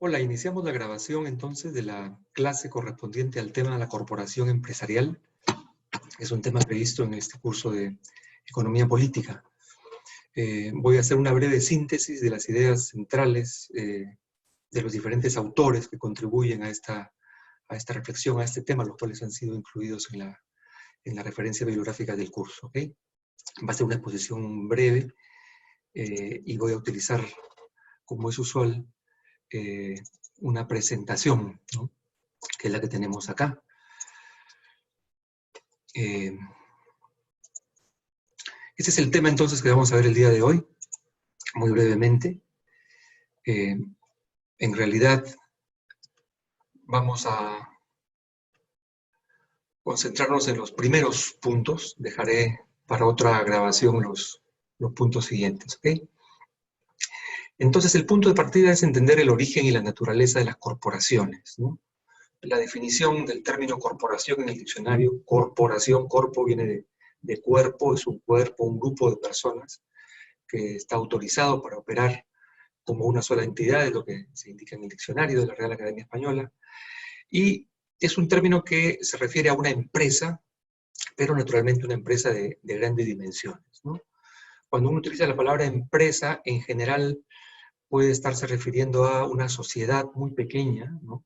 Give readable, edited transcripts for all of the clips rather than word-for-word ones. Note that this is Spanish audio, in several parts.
Hola, iniciamos la grabación entonces de la clase correspondiente al tema de la corporación empresarial. Es un tema previsto en este curso de Economía Política. Voy a hacer una breve síntesis de las ideas centrales de los diferentes autores que contribuyen a esta reflexión, a este tema, los cuales han sido incluidos en la referencia bibliográfica del curso. ¿Okay? Va a ser una exposición breve y voy a utilizar, como es usual, una presentación, ¿no? Que es la que tenemos acá. Ese es el tema entonces que vamos a ver el día de hoy, muy brevemente. En realidad vamos a concentrarnos en los primeros puntos, dejaré para otra grabación los puntos siguientes, ¿ok? Entonces el punto de partida es entender el origen y la naturaleza de las corporaciones, ¿no? La definición del término corporación en el diccionario, corporación, corpo viene de cuerpo, es un cuerpo, un grupo de personas que está autorizado para operar como una sola entidad, es lo que se indica en el diccionario de la Real Academia Española, y es un término que se refiere a una empresa, pero naturalmente una empresa de grandes dimensiones, ¿no? Cuando uno utiliza la palabra empresa, en general puede estarse refiriendo a una sociedad muy pequeña, ¿no?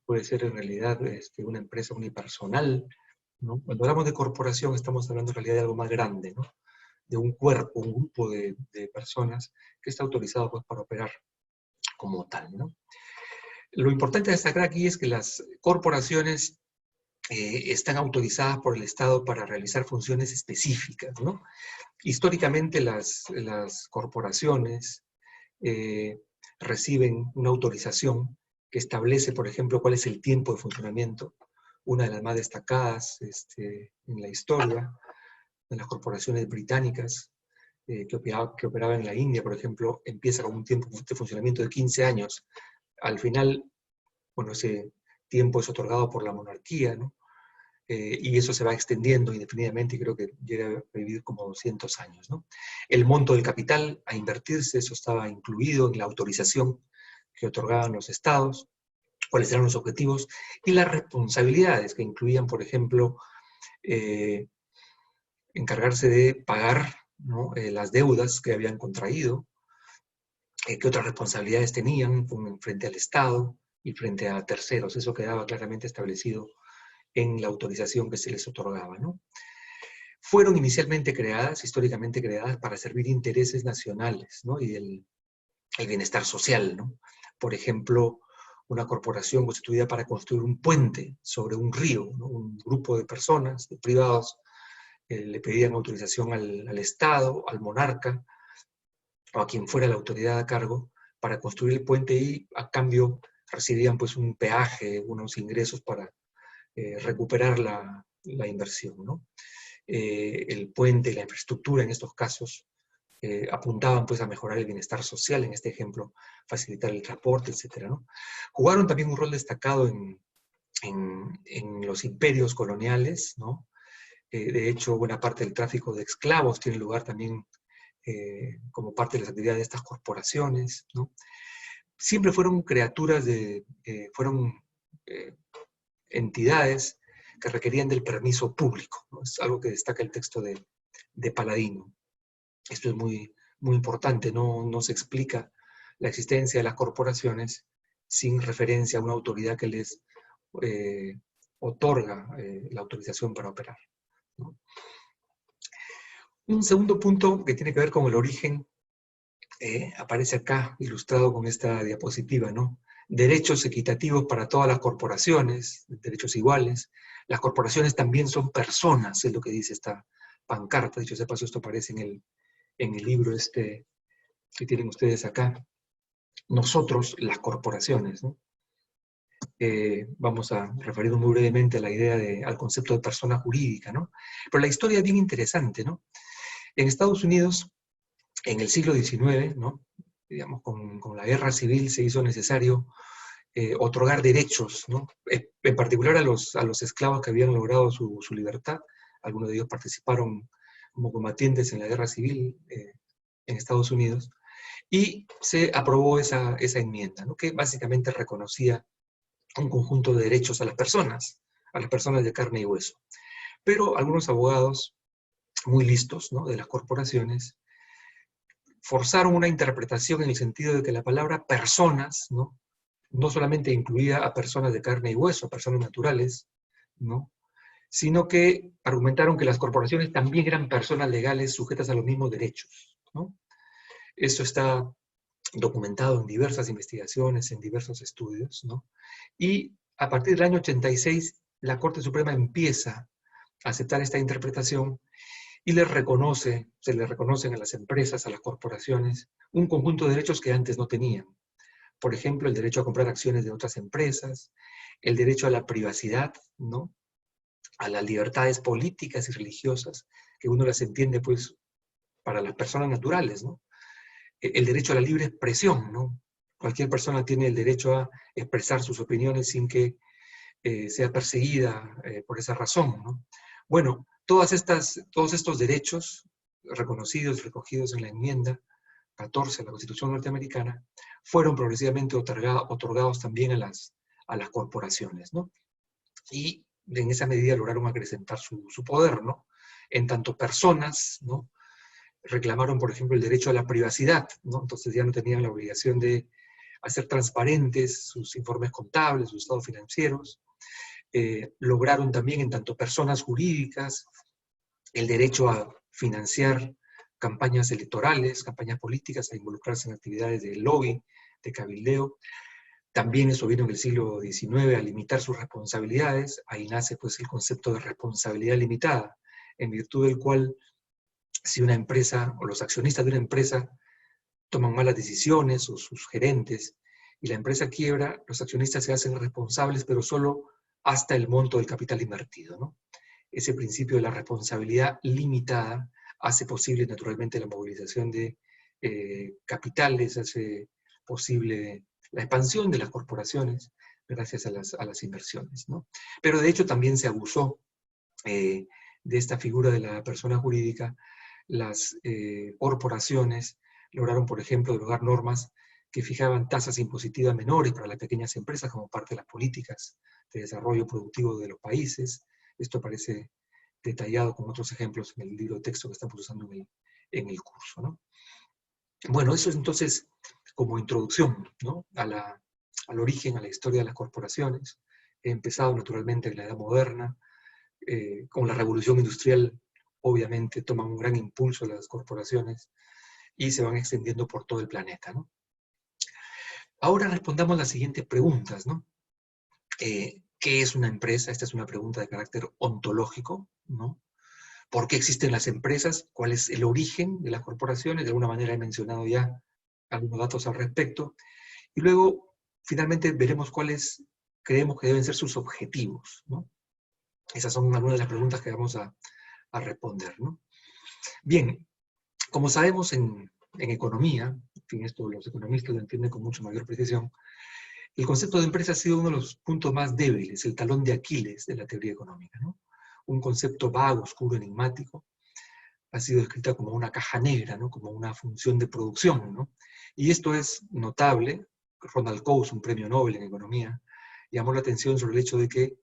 Puede ser en realidad una empresa unipersonal, ¿no? Cuando hablamos de corporación estamos hablando en realidad de algo más grande, ¿no? De un cuerpo, un grupo de personas que está autorizado pues, para operar como tal, ¿no? Lo importante de destacar aquí es que las corporaciones están autorizadas por el Estado para realizar funciones específicas, ¿no? Históricamente las corporaciones reciben una autorización que establece, por ejemplo, cuál es el tiempo de funcionamiento. Una de las más destacadas en la historia de las corporaciones británicas que operaba en la India, por ejemplo, empieza con un tiempo de funcionamiento de 15 años. Al final, bueno, ese tiempo es otorgado por la monarquía, ¿no? Y eso se va extendiendo indefinidamente y creo que llega a vivir como 200 años, ¿no? El monto del capital a invertirse, eso estaba incluido en la autorización que otorgaban los estados, cuáles eran los objetivos y las responsabilidades que incluían, por ejemplo, encargarse de pagar, ¿no? Las deudas que habían contraído, qué otras responsabilidades tenían frente al Estado y frente a terceros. Eso quedaba claramente establecido en la autorización que se les otorgaba, ¿no? Fueron inicialmente creadas, históricamente creadas, para servir intereses nacionales, ¿no? Y el bienestar social, ¿no? Por ejemplo, una corporación constituida para construir un puente sobre un río, ¿no? Un grupo de personas, de privados, le pedían autorización al Estado, al monarca, o a quien fuera la autoridad a cargo, para construir el puente y a cambio recibían pues un peaje, unos ingresos para recuperar la inversión, ¿no? El puente, la infraestructura en estos casos apuntaban pues a mejorar el bienestar social, en este ejemplo, facilitar el transporte, etc., ¿no? Jugaron también un rol destacado en los imperios coloniales, ¿no? De hecho, buena parte del tráfico de esclavos tiene lugar también como parte de las actividades de estas corporaciones, ¿no? Siempre fueron criaturas fueron entidades que requerían del permiso público, ¿no? Es algo que destaca el texto de Paladino. Esto es muy, muy importante, no se explica la existencia de las corporaciones sin referencia a una autoridad que les otorga la autorización para operar, ¿no? Un segundo punto que tiene que ver con el origen aparece acá ilustrado con esta diapositiva, ¿no? Derechos equitativos para todas las corporaciones, derechos iguales. Las corporaciones también son personas, es lo que dice esta pancarta. Dicho sea paso, esto aparece en el libro que tienen ustedes acá. Nosotros, las corporaciones, ¿no? Vamos a referirnos muy brevemente a la idea al concepto de persona jurídica, ¿no? Pero la historia es bien interesante, ¿no? En Estados Unidos, en el siglo XIX, ¿no? Digamos, con la guerra civil se hizo necesario otorgar derechos, ¿no? En particular a los esclavos que habían logrado su libertad. Algunos de ellos participaron como combatientes en la guerra civil en Estados Unidos. y se aprobó esa enmienda, ¿no? Que básicamente reconocía un conjunto de derechos a las personas de carne y hueso. Pero algunos abogados muy listos, ¿no?, de las corporaciones forzaron una interpretación en el sentido de que la palabra personas, ¿no?, no solamente incluía a personas de carne y hueso, a personas naturales, ¿no?, sino que argumentaron que las corporaciones también eran personas legales sujetas a los mismos derechos, ¿no? Eso está documentado en diversas investigaciones, en diversos estudios, ¿no? Y a partir del año 86, la Corte Suprema empieza a aceptar esta interpretación y se les reconocen a las empresas, a las corporaciones, un conjunto de derechos que antes no tenían. Por ejemplo, el derecho a comprar acciones de otras empresas, el derecho a la privacidad, ¿no?, a las libertades políticas y religiosas, que uno las entiende, pues, para las personas naturales, ¿no? El derecho a la libre expresión, ¿no? Cualquier persona tiene el derecho a expresar sus opiniones sin que sea perseguida por esa razón, ¿no? Bueno, todos estos derechos reconocidos, recogidos en la enmienda 14 de la Constitución norteamericana, fueron progresivamente otorgados también a las corporaciones, ¿no? Y en esa medida lograron acrecentar su poder, ¿no? En tanto personas, ¿no?, reclamaron, por ejemplo, el derecho a la privacidad, ¿no? Entonces ya no tenían la obligación de hacer transparentes sus informes contables, sus estados financieros. Lograron también, en tanto personas jurídicas, el derecho a financiar campañas electorales, campañas políticas, a involucrarse en actividades de lobby, de cabildeo. También eso vino en el siglo XIX a limitar sus responsabilidades. Ahí nace, pues, el concepto de responsabilidad limitada, en virtud del cual, si una empresa o los accionistas de una empresa toman malas decisiones, o sus gerentes, y la empresa quiebra, los accionistas se hacen responsables, pero solo hasta el monto del capital invertido, ¿no? Ese principio de la responsabilidad limitada hace posible, naturalmente, la movilización de capitales, hace posible la expansión de las corporaciones gracias a las inversiones, ¿no? Pero de hecho también se abusó de esta figura de la persona jurídica. Las corporaciones lograron, por ejemplo, derogar normas que fijaban tasas impositivas menores para las pequeñas empresas como parte de las políticas de desarrollo productivo de los países. Esto aparece detallado con otros ejemplos en el libro de texto que estamos usando en el curso, ¿no? Bueno, eso es entonces como introducción, ¿no?, al origen, a la historia de las corporaciones. He empezado naturalmente en la Edad Moderna. Con la Revolución Industrial, obviamente, toman un gran impulso las corporaciones y se van extendiendo por todo el planeta, ¿no? Ahora respondamos las siguientes preguntas, ¿no? ¿Qué es una empresa? Esta es una pregunta de carácter ontológico, ¿no? ¿Por qué existen las empresas? ¿Cuál es el origen de las corporaciones? De alguna manera he mencionado ya algunos datos al respecto. Y luego, finalmente, veremos cuáles creemos que deben ser sus objetivos, ¿no? Esas son algunas de las preguntas que vamos a responder, ¿no? Bien, como sabemos en economía, en fin, esto los economistas lo entienden con mucho mayor precisión, el concepto de empresa ha sido uno de los puntos más débiles, el talón de Aquiles de la teoría económica, ¿no? Un concepto vago, oscuro, enigmático. Ha sido descrita como una caja negra, ¿no?, como una función de producción, ¿no? Y esto es notable. Ronald Coase, un premio Nobel en economía, llamó la atención sobre el hecho de que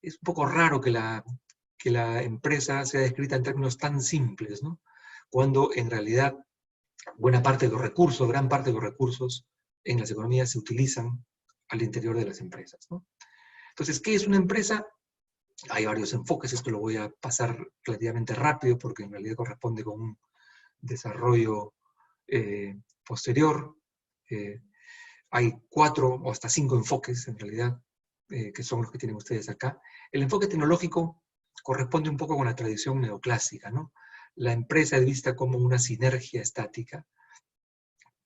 es un poco raro que la empresa sea descrita en términos tan simples, ¿no?, cuando en realidad gran parte de los recursos en las economías se utilizan al interior de las empresas, ¿no? Entonces, ¿qué es una empresa? Hay varios enfoques, esto lo voy a pasar relativamente rápido porque en realidad corresponde con un desarrollo posterior. Hay 4 o hasta 5 enfoques en realidad, que son los que tienen ustedes acá. El enfoque tecnológico corresponde un poco con la tradición neoclásica, ¿no? La empresa es vista como una sinergia estática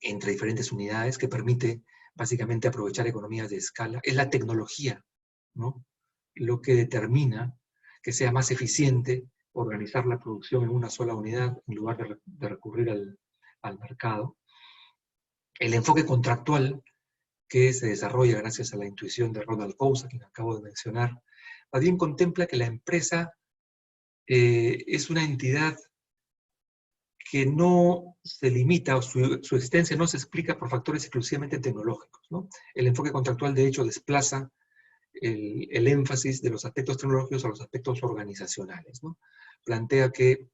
entre diferentes unidades que permite básicamente aprovechar economías de escala. Es la tecnología, ¿no?, lo que determina que sea más eficiente organizar la producción en una sola unidad en lugar de recurrir al mercado. El enfoque contractual, que se desarrolla gracias a la intuición de Ronald Coase, a quien acabo de mencionar, más bien contempla que la empresa es una entidad que no se limita, o su existencia no se explica por factores exclusivamente tecnológicos, ¿no? El enfoque contractual, de hecho, desplaza el énfasis de los aspectos tecnológicos a los aspectos organizacionales, ¿no? Plantea que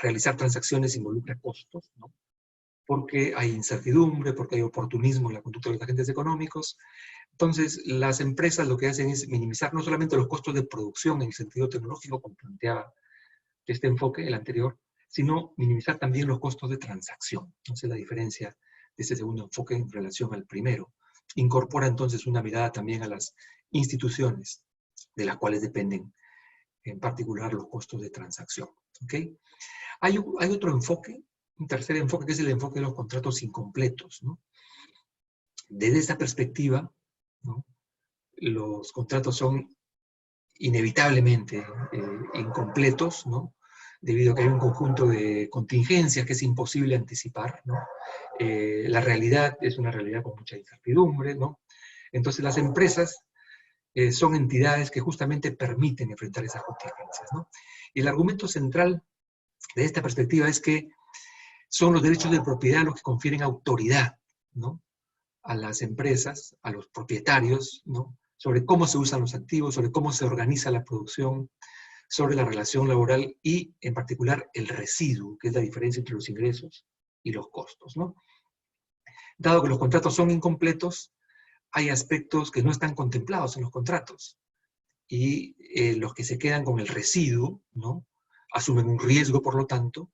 realizar transacciones involucra costos, ¿no? Porque hay incertidumbre, porque hay oportunismo en la conducta de los agentes económicos. Entonces, las empresas lo que hacen es minimizar no solamente los costos de producción en el sentido tecnológico, como planteaba este enfoque, el anterior, sino minimizar también los costos de transacción. Entonces, la diferencia de este segundo enfoque en relación al primero. Incorpora entonces una mirada también a las instituciones de las cuales dependen en particular los costos de transacción. ¿Okay? Hay otro enfoque, un tercer enfoque, que es el enfoque de los contratos incompletos, ¿no? Desde esta perspectiva, ¿no?, los contratos son inevitablemente incompletos, ¿no?, debido a que hay un conjunto de contingencias que es imposible anticipar, ¿no? La realidad es una realidad con mucha incertidumbre, ¿no? Entonces las empresas son entidades que justamente permiten enfrentar esas contingencias, ¿no? Y el argumento central de esta perspectiva es que son los derechos de propiedad los que confieren autoridad, ¿no?, a las empresas, a los propietarios, ¿no?, sobre cómo se usan los activos, sobre cómo se organiza la producción, sobre la relación laboral y, en particular, el residuo, que es la diferencia entre los ingresos y los costos, ¿no? Dado que los contratos son incompletos, hay aspectos que no están contemplados en los contratos y los que se quedan con el residuo, ¿no?, asumen un riesgo, por lo tanto,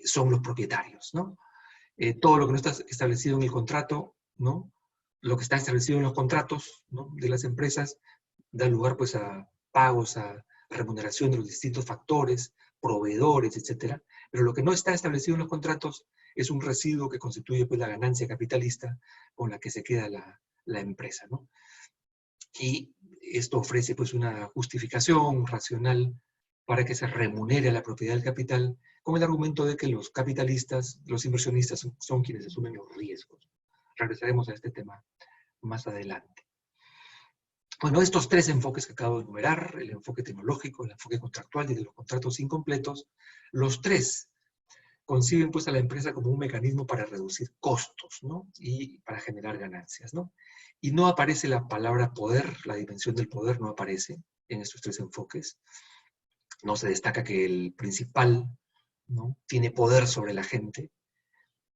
son los propietarios, ¿no? Todo lo que no está establecido en el contrato, ¿no?, lo que está establecido en los contratos, ¿no?, de las empresas, da lugar pues a pagos, a remuneración de los distintos factores, proveedores, etcétera. Pero lo que no está establecido en los contratos es un residuo que constituye pues la ganancia capitalista con la que se queda la empresa, ¿no? Y esto ofrece pues una justificación racional para que se remunere a la propiedad del capital, con el argumento de que los capitalistas, los inversionistas, son quienes asumen los riesgos. Regresaremos a este tema más adelante. Bueno, estos tres enfoques que acabo de enumerar, el enfoque tecnológico, el enfoque contractual y de los contratos incompletos, los tres conciben pues a la empresa como un mecanismo para reducir costos, ¿no?, y para generar ganancias, ¿no? Y no aparece la palabra poder, la dimensión del poder no aparece en estos tres enfoques. No se destaca que el principal, ¿no?, tiene poder sobre la gente,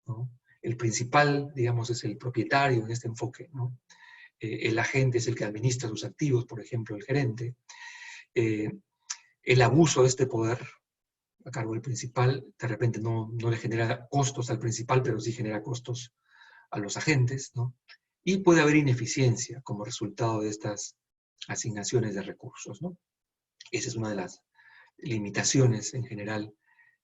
¿no? El principal, digamos, es el propietario en este enfoque, ¿no? El agente es el que administra sus activos, por ejemplo, el gerente. El abuso de este poder a cargo del principal, de repente no le genera costos al principal, pero sí genera costos a los agentes, ¿no? Y puede haber ineficiencia como resultado de estas asignaciones de recursos, ¿no? Esa es una de las limitaciones en general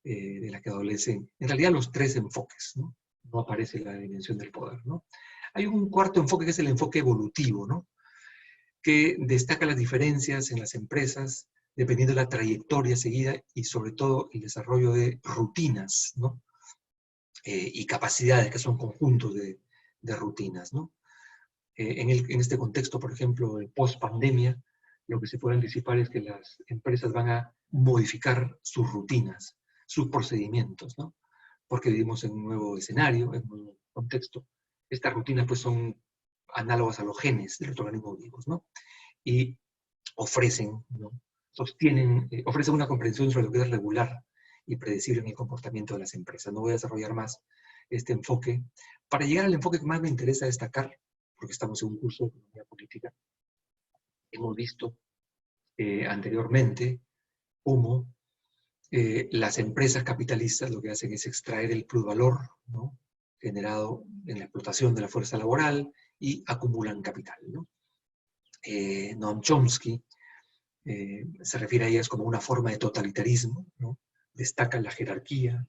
de la que adolecen, en realidad, los tres enfoques, ¿no? No aparece la dimensión del poder, ¿no? Hay un cuarto enfoque que es el enfoque evolutivo, ¿no?, que destaca las diferencias en las empresas dependiendo de la trayectoria seguida y sobre todo el desarrollo de rutinas, ¿no?, y capacidades que son conjuntos de rutinas, ¿no? En este contexto, por ejemplo, el post-pandemia, lo que se puede anticipar es que las empresas van a modificar sus rutinas, sus procedimientos, ¿no?, porque vivimos en un nuevo escenario, en un nuevo contexto. Estas rutinas pues son análogas a los genes de los organismos vivos, ¿no? Y ofrecen, ¿no?, ofrecen una comprensión sobre lo que es regular y predecible en el comportamiento de las empresas. No voy a desarrollar más este enfoque. Para llegar al enfoque que más me interesa destacar, porque estamos en un curso de economía política, hemos visto anteriormente cómo las empresas capitalistas lo que hacen es extraer el plusvalor, ¿no?, generado en la explotación de la fuerza laboral y acumulan capital, ¿no? Noam Chomsky se refiere a ellas como una forma de totalitarismo, ¿no? Destaca la jerarquía,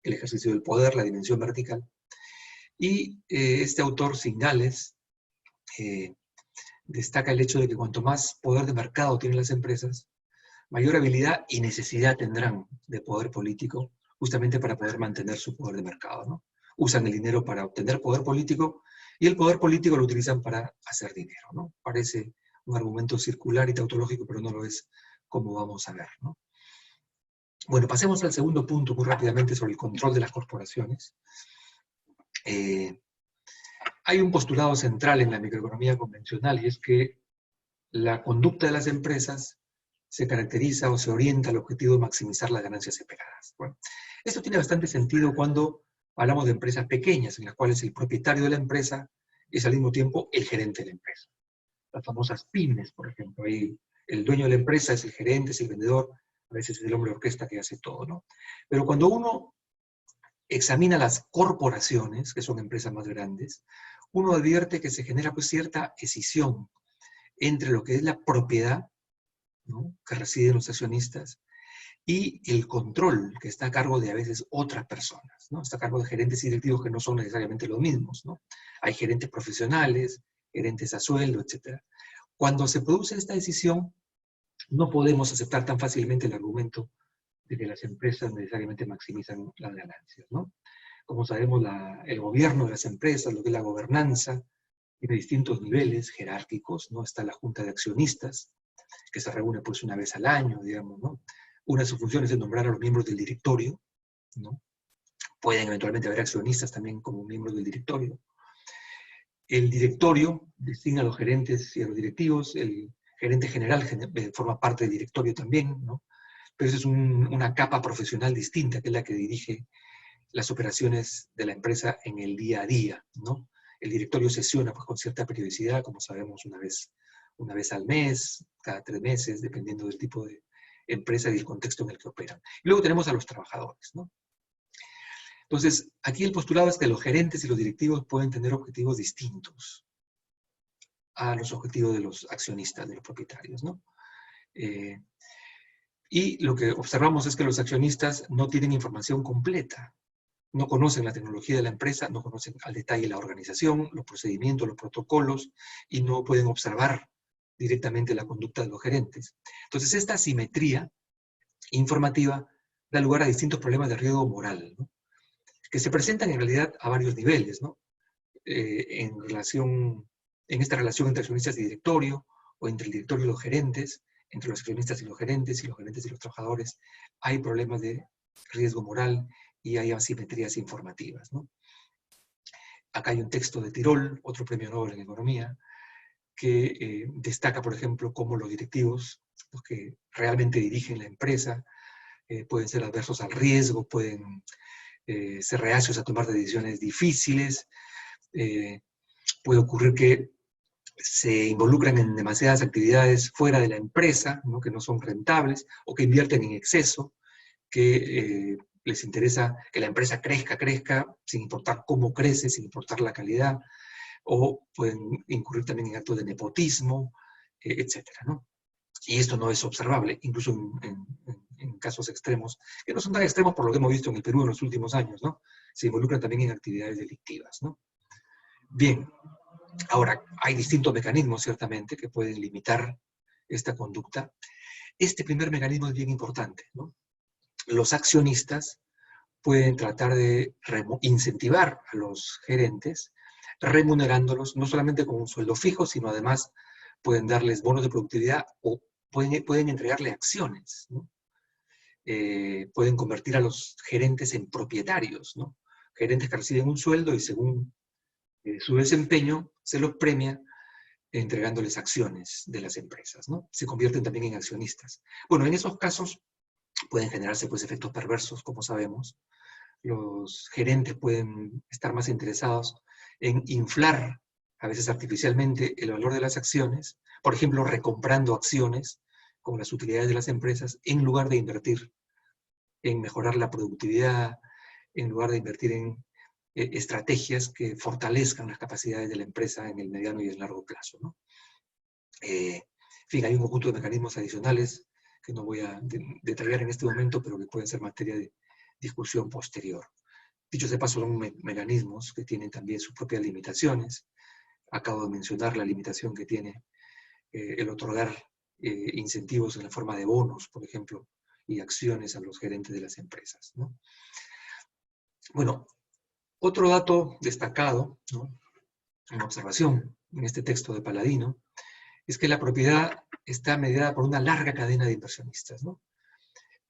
el ejercicio del poder, la dimensión vertical. Y este autor, Zingales, destaca el hecho de que cuanto más poder de mercado tienen las empresas, mayor habilidad y necesidad tendrán de poder político, justamente para poder mantener su poder de mercado, ¿no? Usan el dinero para obtener poder político y el poder político lo utilizan para hacer dinero, ¿no? Parece un argumento circular y tautológico, pero no lo es, como vamos a ver, ¿no? Bueno, pasemos al segundo punto muy rápidamente sobre el control de las corporaciones. Hay un postulado central en la microeconomía convencional y es que la conducta de las empresas se caracteriza o se orienta al objetivo de maximizar las ganancias esperadas. Bueno, esto tiene bastante sentido cuando hablamos de empresas pequeñas, en las cuales el propietario de la empresa es al mismo tiempo el gerente de la empresa. Las famosas pymes, por ejemplo, ahí el dueño de la empresa es el gerente, es el vendedor, a veces es el hombre de orquesta que hace todo, ¿no? Pero cuando uno examina las corporaciones, que son empresas más grandes, uno advierte que se genera pues cierta escisión entre lo que es la propiedad, ¿no?, que residen los accionistas, y el control que está a cargo de a veces otras personas, ¿no? Está a cargo de gerentes y directivos que no son necesariamente los mismos, ¿no? Hay gerentes profesionales, gerentes a sueldo, etc. Cuando se produce esta decisión, no podemos aceptar tan fácilmente el argumento de que las empresas necesariamente maximizan las ganancias, ¿no? Como sabemos, el gobierno de las empresas, lo que es la gobernanza, tiene distintos niveles jerárquicos, ¿no? Está la junta de accionistas, que se reúne pues una vez al año, digamos, ¿no? Una de sus funciones es nombrar a los miembros del directorio, ¿no? Pueden eventualmente haber accionistas también como miembros del directorio. El directorio designa a los gerentes y a los directivos, el gerente general forma parte del directorio también, ¿no? Pero eso es una capa profesional distinta, que es la que dirige las operaciones de la empresa en el día a día, ¿no? El directorio sesiona pues, con cierta periodicidad, como sabemos, una vez al mes, cada 3 meses, dependiendo del tipo de empresa y el contexto en el que operan. Y luego tenemos a los trabajadores, ¿no? Entonces, aquí el postulado es que los gerentes y los directivos pueden tener objetivos distintos a los objetivos de los accionistas, de los propietarios, ¿no? Y lo que observamos es que los accionistas no tienen información completa, no conocen la tecnología de la empresa, no conocen al detalle la organización, los procedimientos, los protocolos, y no pueden observar directamente la conducta de los gerentes. Entonces, esta asimetría informativa da lugar a distintos problemas de riesgo moral, ¿no?, que se presentan en realidad a varios niveles, ¿no? En esta relación entre accionistas y directorio, o entre el directorio y los gerentes, entre los accionistas y los gerentes y los trabajadores, hay problemas de riesgo moral y hay asimetrías informativas, ¿no? Acá hay un texto de Tirol, otro premio Nobel en economía, que destaca, por ejemplo, cómo los directivos, los que realmente dirigen la empresa, pueden ser adversos al riesgo, pueden ser reacios a tomar decisiones difíciles, puede ocurrir que se involucran en demasiadas actividades fuera de la empresa, ¿no?, que no son rentables, o que invierten en exceso, que les interesa que la empresa crezca, sin importar cómo crece, sin importar la calidad, o pueden incurrir también en actos de nepotismo, etcétera, ¿no? Y esto no es observable, incluso en casos extremos, que no son tan extremos por lo que hemos visto en el Perú en los últimos años, ¿no? Se involucran también en actividades delictivas, ¿no? Bien, ahora, hay distintos mecanismos, ciertamente, que pueden limitar esta conducta. Este primer mecanismo es bien importante, ¿no? Los accionistas pueden tratar de incentivar a los gerentes, remunerándolos no solamente con un sueldo fijo, sino además pueden darles bonos de productividad o pueden entregarle acciones, ¿no? Pueden convertir a los gerentes en propietarios, ¿no? Gerentes que reciben un sueldo y según su desempeño se los premia entregándoles acciones de las empresas, ¿no? Se convierten también en accionistas. Bueno, en esos casos pueden generarse pues efectos perversos, como sabemos. Los gerentes pueden estar más interesados en inflar, a veces artificialmente, el valor de las acciones, por ejemplo, recomprando acciones con las utilidades de las empresas, en lugar de invertir en mejorar la productividad, en lugar de invertir en estrategias que fortalezcan las capacidades de la empresa en el mediano y el largo plazo, ¿no? En fin, hay un conjunto de mecanismos adicionales que no voy a detallar en este momento, pero que pueden ser materia de discusión posterior. Dicho de paso, son mecanismos que tienen también sus propias limitaciones. Acabo de mencionar la limitación que tiene el otorgar incentivos en la forma de bonos, por ejemplo, y acciones a los gerentes de las empresas, ¿no? Bueno, otro dato destacado, ¿no?, una observación en este texto de Paladino, es que la propiedad está mediada por una larga cadena de inversionistas, ¿no?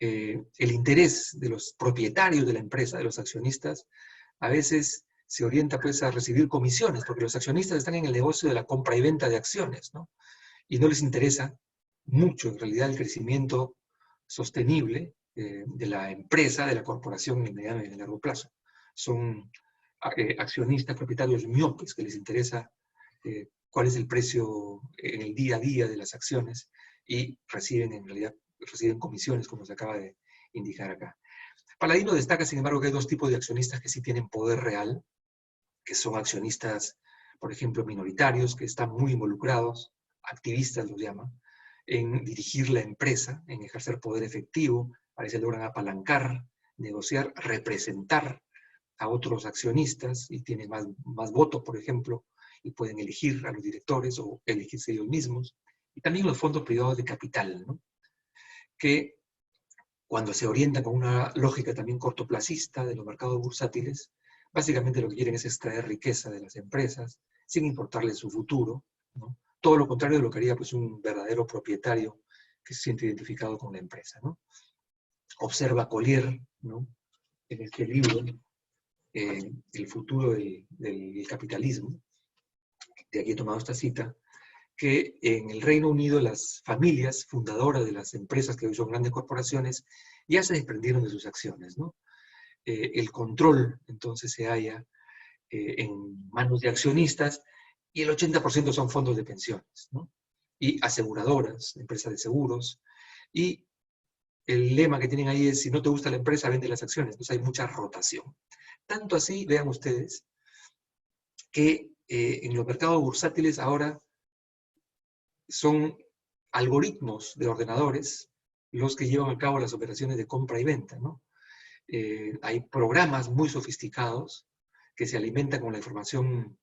el interés de los propietarios de la empresa, de los accionistas, a veces se orienta pues a recibir comisiones, porque los accionistas están en el negocio de la compra y venta de acciones, ¿no? Y no les interesa mucho en realidad el crecimiento sostenible de la empresa, de la corporación en el mediano y en el largo plazo. Son accionistas, propietarios miopes que les interesa cuál es el precio en el día a día de las acciones y reciben en realidad comisiones, como se acaba de indicar acá. Paladino destaca, sin embargo, que hay dos tipos de accionistas que sí tienen poder real, que son accionistas, por ejemplo, minoritarios, que están muy involucrados, activistas los llaman, en dirigir la empresa, en ejercer poder efectivo, a veces logran apalancar, negociar, representar a otros accionistas y tienen más votos, por ejemplo, y pueden elegir a los directores o elegirse ellos mismos. Y también los fondos privados de capital, ¿no? Que cuando se orientan con una lógica también cortoplacista de los mercados bursátiles, básicamente lo que quieren es extraer riqueza de las empresas, sin importarles su futuro, ¿no? Todo lo contrario de lo que haría pues, un verdadero propietario que se siente identificado con la empresa, ¿no? Observa Collier, ¿no? En este libro, El futuro del capitalismo, de aquí he tomado esta cita, que en el Reino Unido las familias fundadoras de las empresas que hoy son grandes corporaciones ya se desprendieron de sus acciones, ¿no? El control entonces se halla en manos de accionistas y el 80% son fondos de pensiones, ¿no? Y aseguradoras, empresas de seguros, y el lema que tienen ahí es, si no te gusta la empresa, vende las acciones. Entonces hay mucha rotación. Tanto así, vean ustedes, que en los mercados bursátiles ahora son algoritmos de ordenadores los que llevan a cabo las operaciones de compra y venta, ¿no? Hay programas muy sofisticados que se alimentan con la información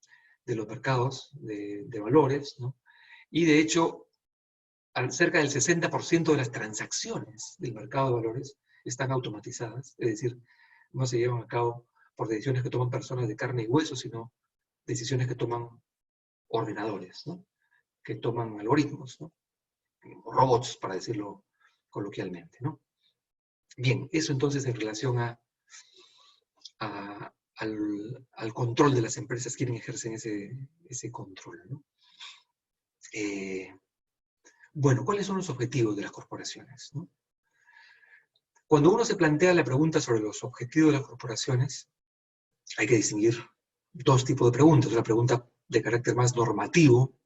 de los mercados de valores, ¿no? Y de hecho, cerca del 60% de las transacciones del mercado de valores están automatizadas, es decir, no se llevan a cabo por decisiones que toman personas de carne y hueso, sino decisiones que toman ordenadores, ¿no? Que toman algoritmos, ¿no? Robots, para decirlo coloquialmente, ¿no? Bien, eso entonces en relación al control de las empresas, quienes ejercen ese control, ¿no? Bueno, ¿cuáles son los objetivos de las corporaciones, ¿no? Cuando uno se plantea la pregunta sobre los objetivos de las corporaciones, hay que distinguir dos tipos de preguntas. Una pregunta de carácter más normativo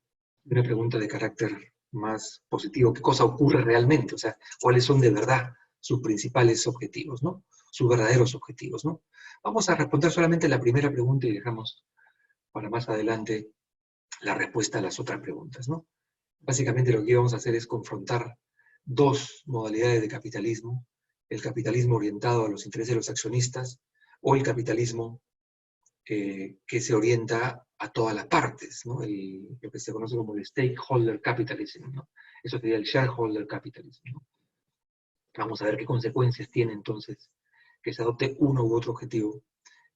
y una pregunta de carácter más positivo. ¿Qué cosa ocurre realmente? O sea, ¿cuáles son de verdad sus principales objetivos, ¿no? Sus verdaderos objetivos, ¿no? Vamos a responder solamente la primera pregunta y dejamos para más adelante la respuesta a las otras preguntas, ¿no? Básicamente lo que íbamos a hacer es confrontar dos modalidades de capitalismo: el capitalismo orientado a los intereses de los accionistas o el capitalismo que se orienta a todas las partes, ¿no? Lo que se conoce como el stakeholder capitalism, ¿no? Eso sería el shareholder capitalism, ¿no? Vamos a ver qué consecuencias tiene entonces que se adopte uno u otro objetivo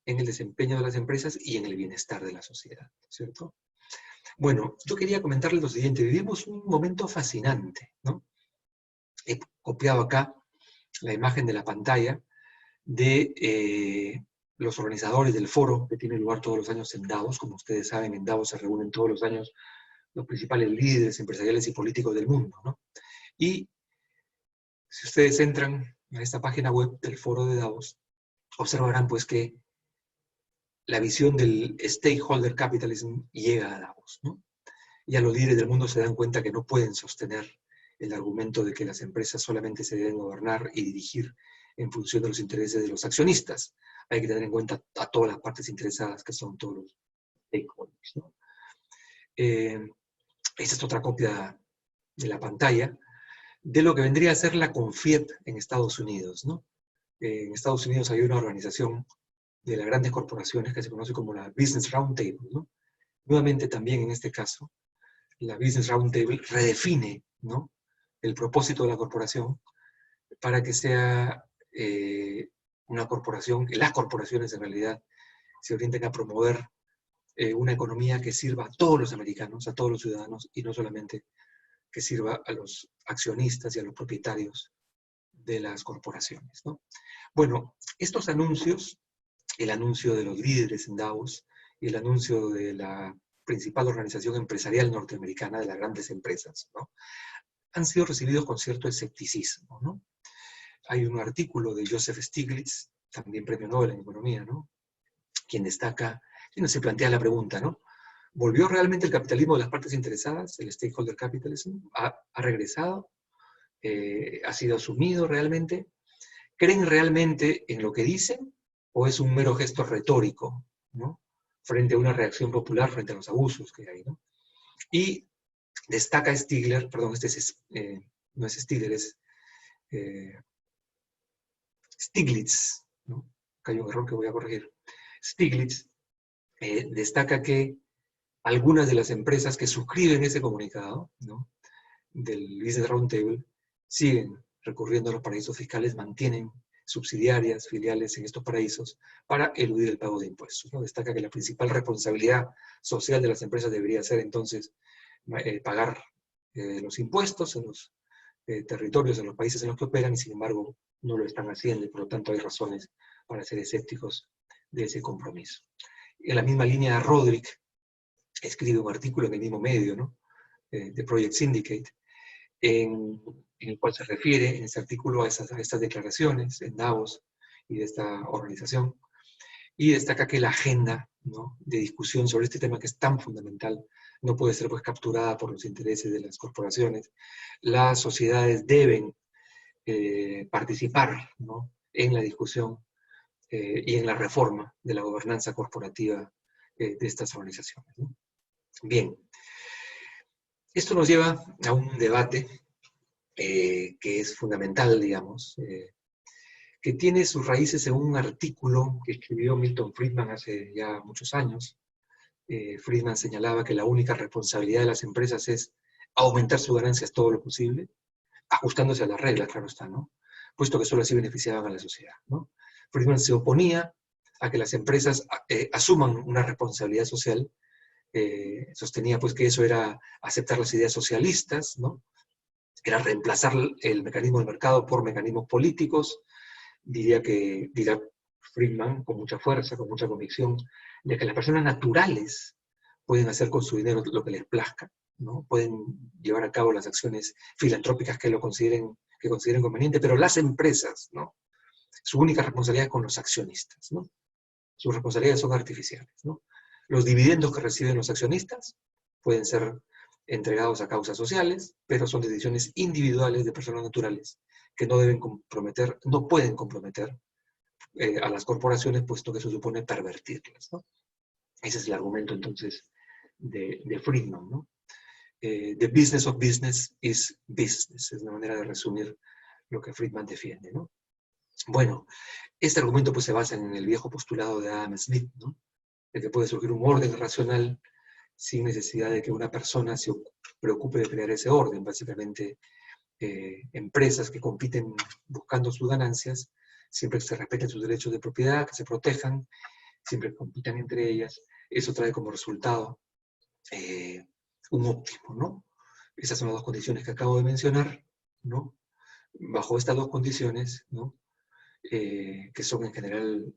en el desempeño de las empresas y en el bienestar de la sociedad, ¿cierto? Bueno, yo quería comentarles lo siguiente. Vivimos un momento fascinante, ¿no? He copiado acá la imagen de la pantalla de los organizadores del foro que tiene lugar todos los años en Davos. Como ustedes saben, en Davos se reúnen todos los años los principales líderes empresariales y políticos del mundo, ¿no? Y si ustedes entran a esta página web del foro de Davos, observarán pues que la visión del stakeholder capitalism llega a Davos, ¿no? Ya los líderes del mundo se dan cuenta que no pueden sostener el argumento de que las empresas solamente se deben gobernar y dirigir en función de los intereses de los accionistas. Hay que tener en cuenta a todas las partes interesadas, que son todos los stakeholders, ¿no? Esta es otra copia de la pantalla de lo que vendría a ser la CONFIEP en Estados Unidos, ¿no? En Estados Unidos hay una organización de las grandes corporaciones que se conoce como la Business Roundtable, ¿no? Nuevamente también en este caso, la Business Roundtable redefine, ¿no?, el propósito de la corporación para que sea una corporación, que las corporaciones en realidad se orienten a promover una economía que sirva a todos los americanos, a todos los ciudadanos, y no solamente que sirva a los accionistas y a los propietarios de las corporaciones, ¿no? Bueno, estos anuncios, el anuncio de los líderes en Davos y el anuncio de la principal organización empresarial norteamericana, de las grandes empresas, ¿no?, han sido recibidos con cierto escepticismo, ¿no? Hay un artículo de Joseph Stiglitz, también premio Nobel en Economía, ¿no?, quien destaca, quien se plantea la pregunta, ¿no? ¿Volvió realmente el capitalismo de las partes interesadas, el stakeholder capitalism? ¿Ha regresado? ¿Ha sido asumido realmente? ¿Creen realmente en lo que dicen? ¿O es un mero gesto retórico, ¿no?, frente a una reacción popular frente a los abusos que hay, ¿no? Y destaca Stigler, perdón, no es Stigler, es Stiglitz, ¿no? Acá hay un error que voy a corregir. Stiglitz destaca que algunas de las empresas que suscriben ese comunicado, ¿no?, del Business Roundtable siguen recurriendo a los paraísos fiscales, mantienen subsidiarias, filiales en estos paraísos para eludir el pago de impuestos, ¿no? Destaca que la principal responsabilidad social de las empresas debería ser entonces pagar los impuestos en los territorios, en los países en los que operan, y sin embargo no lo están haciendo, y por lo tanto hay razones para ser escépticos de ese compromiso. En la misma línea, Roderick escribe un artículo en el mismo medio, ¿no?, de Project Syndicate, en el cual se refiere en ese artículo a estas declaraciones en Davos y de esta organización, y destaca que la agenda, ¿no?, de discusión sobre este tema que es tan fundamental no puede ser pues capturada por los intereses de las corporaciones. Las sociedades deben participar, ¿no?, en la discusión y en la reforma de la gobernanza corporativa de estas organizaciones, ¿no? Bien, esto nos lleva a un debate que es fundamental, digamos, que tiene sus raíces en un artículo que escribió Milton Friedman hace ya muchos años. Friedman señalaba que la única responsabilidad de las empresas es aumentar sus ganancias todo lo posible, ajustándose a las reglas, claro está, ¿no?, puesto que solo así beneficiaban a la sociedad, ¿no? Friedman se oponía a que las empresas asuman una responsabilidad social, sostenía pues que eso era aceptar las ideas socialistas, ¿no?, era reemplazar el mecanismo del mercado por mecanismos políticos. Dirá Friedman con mucha fuerza, con mucha convicción, de que las personas naturales pueden hacer con su dinero lo que les plazca, ¿no?, pueden llevar a cabo las acciones filantrópicas que consideren conveniente, pero las empresas, ¿no?, su única responsabilidad es con los accionistas, ¿no? Sus responsabilidades son artificiales, ¿no? Los dividendos que reciben los accionistas pueden ser entregados a causas sociales, pero son decisiones individuales de personas naturales que no pueden comprometer a las corporaciones, puesto que eso supone pervertirlas, ¿no? Ese es el argumento entonces de Friedman, ¿no? The business of business is business, es una manera de resumir lo que Friedman defiende, ¿no? Bueno, este argumento pues se basa en el viejo postulado de Adam Smith, ¿no?, de que puede surgir un orden racional sin necesidad de que una persona se preocupe de crear ese orden. Básicamente, empresas que compiten buscando sus ganancias, siempre que se respeten sus derechos de propiedad, que se protejan, siempre que compitan entre ellas, eso trae como resultado un óptimo, ¿no? Esas son las dos condiciones que acabo de mencionar, ¿no? Bajo estas dos condiciones, ¿no?, que son en general,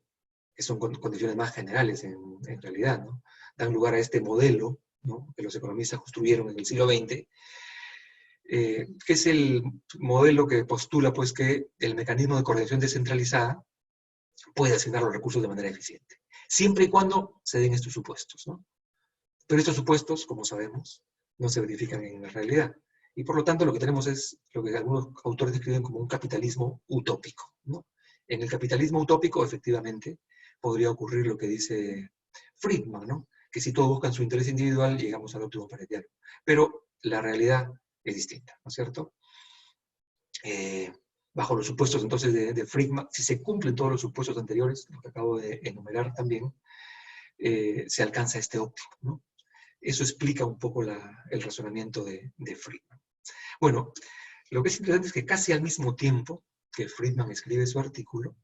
que son condiciones más generales en realidad, ¿no?, dan lugar a este modelo, ¿no?, que los economistas construyeron en el siglo XX, que es el modelo que postula pues que el mecanismo de coordinación descentralizada puede asignar los recursos de manera eficiente, siempre y cuando se den estos supuestos, ¿no? Pero estos supuestos, como sabemos, no se verifican en la realidad. Y por lo tanto lo que tenemos es lo que algunos autores describen como un capitalismo utópico, ¿no? En el capitalismo utópico, efectivamente, podría ocurrir lo que dice Friedman, ¿no?, que si todos buscan su interés individual, llegamos al óptimo paretiano. Pero la realidad es distinta, ¿no es cierto? Bajo los supuestos entonces de Friedman, si se cumplen todos los supuestos anteriores, lo que acabo de enumerar también, se alcanza este óptimo, ¿no? Eso explica un poco el razonamiento de Friedman. Bueno, lo que es interesante es que casi al mismo tiempo que Friedman escribe su artículo,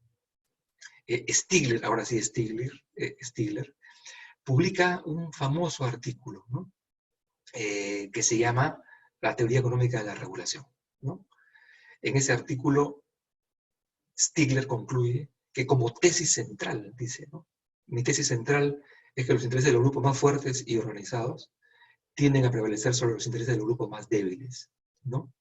Stigler, ahora sí Stigler, publica un famoso artículo, ¿no?, que se llama La teoría económica de la regulación, ¿no? En ese artículo Stigler concluye que como tesis central, dice, ¿no? Mi tesis central es que los intereses de los grupos más fuertes y organizados tienden a prevalecer sobre los intereses de los grupos más débiles, ¿no?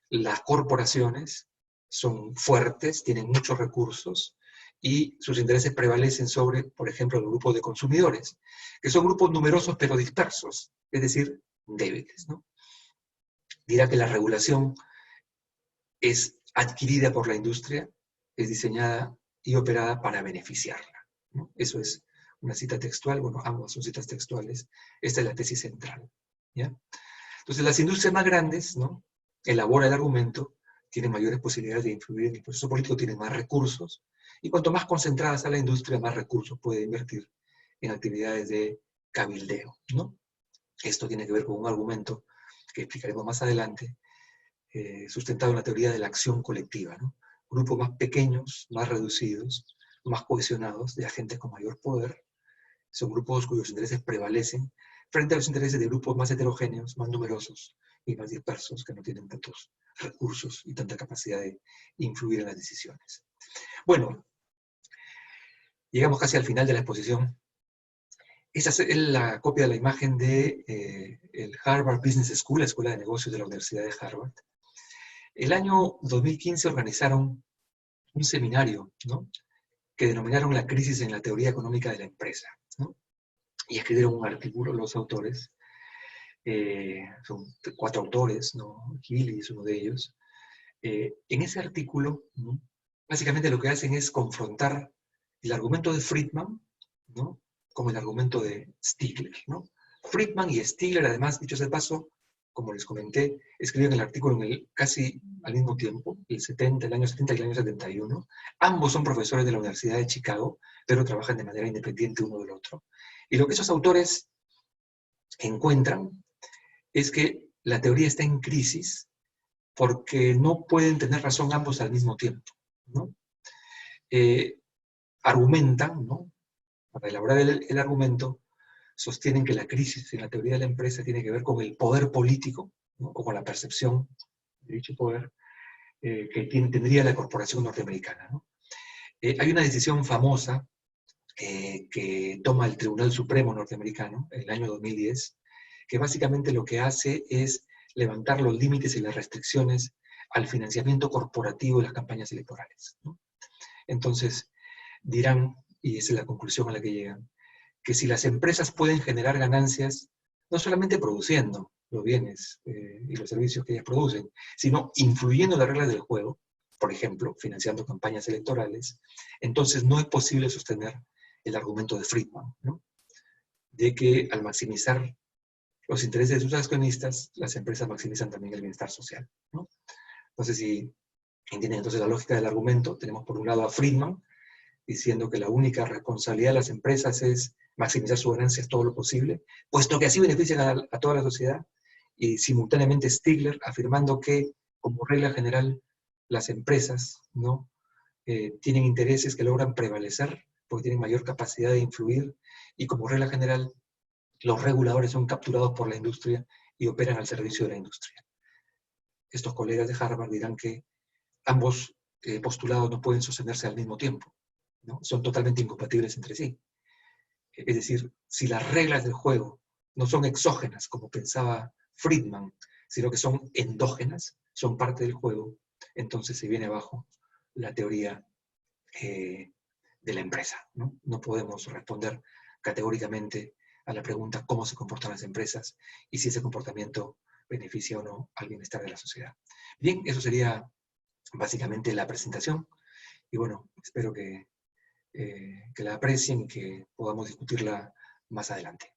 Las corporaciones son fuertes, tienen muchos recursos, y sus intereses prevalecen sobre, por ejemplo, los grupos de consumidores, que son grupos numerosos pero dispersos, es decir, débiles, ¿no? Dirá que la regulación es adquirida por la industria, es diseñada y operada para beneficiarla, ¿no? Eso es una cita textual, bueno, ambas son citas textuales, esta es la tesis central, ¿ya? Entonces, las industrias más grandes, ¿no?, elaboran el argumento, tienen mayores posibilidades de influir en el proceso político, tienen más recursos, y cuanto más concentrada está la industria, más recursos puede invertir en actividades de cabildeo, ¿no? Esto tiene que ver con un argumento que explicaremos más adelante, sustentado en la teoría de la acción colectiva, ¿no? Grupos más pequeños, más reducidos, más cohesionados, de agentes con mayor poder, son grupos cuyos intereses prevalecen frente a los intereses de grupos más heterogéneos, más numerosos y más dispersos, que no tienen tantos recursos y tanta capacidad de influir en las decisiones. Bueno, llegamos casi al final de la exposición. Esta es la copia de la imagen de el Harvard Business School, la Escuela de Negocios de la Universidad de Harvard. El año 2015 organizaron un seminario, ¿no?, que denominaron la crisis en la teoría económica de la empresa, ¿no? Y escribieron un artículo los autores, son 4 autores, ¿no? Healy es uno de ellos. En ese artículo, ¿no?, básicamente lo que hacen es confrontar el argumento de Friedman, ¿no?, con el argumento de Stigler, ¿no? Friedman y Stigler, además, dicho sea de paso, como les comenté, escribieron el artículo casi al mismo tiempo, el año 70 y el año 71. Ambos son profesores de la Universidad de Chicago, pero trabajan de manera independiente uno del otro. Y lo que esos autores encuentran es que la teoría está en crisis porque no pueden tener razón ambos al mismo tiempo, ¿no? Argumentan, ¿no?, para elaborar el argumento, sostienen que la crisis en la teoría de la empresa tiene que ver con el poder político, ¿no?, o con la percepción de dicho poder que tendría la corporación norteamericana, ¿no? Hay una decisión famosa que toma el Tribunal Supremo norteamericano en el año 2010, que básicamente lo que hace es levantar los límites y las restricciones al financiamiento corporativo de las campañas electorales, ¿no? Entonces, dirán, y esa es la conclusión a la que llegan, que si las empresas pueden generar ganancias, no solamente produciendo los bienes y los servicios que ellas producen, sino influyendo en las reglas del juego, por ejemplo, financiando campañas electorales, entonces no es posible sostener el argumento de Friedman, ¿no?, de que al maximizar los intereses de sus accionistas, las empresas maximizan también el bienestar social, ¿no? Entonces, si entienden entonces la lógica del argumento, tenemos por un lado a Friedman, diciendo que la única responsabilidad de las empresas es maximizar sus ganancias todo lo posible, puesto que así benefician a toda la sociedad, y simultáneamente Stigler afirmando que, como regla general, las empresas, ¿no?, tienen intereses que logran prevalecer porque tienen mayor capacidad de influir, y como regla general, los reguladores son capturados por la industria y operan al servicio de la industria. Estos colegas de Harvard dirán que ambos postulados no pueden sostenerse al mismo tiempo, ¿no? Son totalmente incompatibles entre sí. Es decir, si las reglas del juego no son exógenas, como pensaba Friedman, sino que son endógenas, son parte del juego, entonces se viene abajo la teoría de la empresa, ¿no? No podemos responder categóricamente a la pregunta cómo se comportan las empresas y si ese comportamiento beneficia o no al bienestar de la sociedad. Bien, eso sería básicamente la presentación, y bueno, espero que la aprecien y que podamos discutirla más adelante.